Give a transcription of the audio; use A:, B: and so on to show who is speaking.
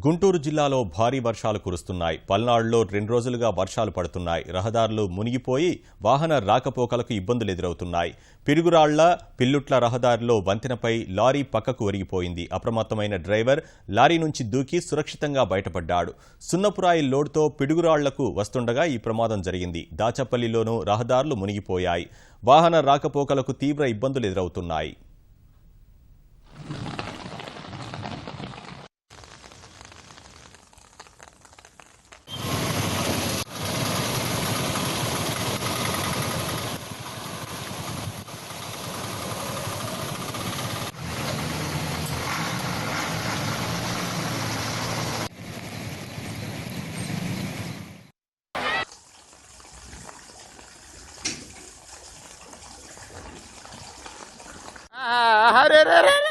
A: గుంటూరు జిల్లాలో భారీ వర్షాలు కురుస్తున్నాయి. పల్నాడులో 2 రోజులుగా వర్షాలు పడుతున్నాయి. రహదారులు మునిగిపోయి వాహన రాకపోకలకు ఇబ్బందులు ఎదురవుతున్నాయి. పిడుగురాళ్ల పిల్లుట్ల రహదారిలో వంతెనపై లారీ పక్కకు ఒరిగిపోయింది. అప్రమత్తమైన డ్రైవర్ లారీ నుంచి దూకి సురక్షితంగా బయటపడ్డాడు. సున్నపురాయి లోడ్తో పిడుగురాళ్లకు వస్తుండగా ఈ ప్రమాదం జరిగింది. దాచపల్లిలోనూ రహదారులు మునిగిపోయాయి. వాహన రాకపోకలకు తీవ్ర ఇబ్బందులు ఎదురవుతున్నాయి.
B: अरे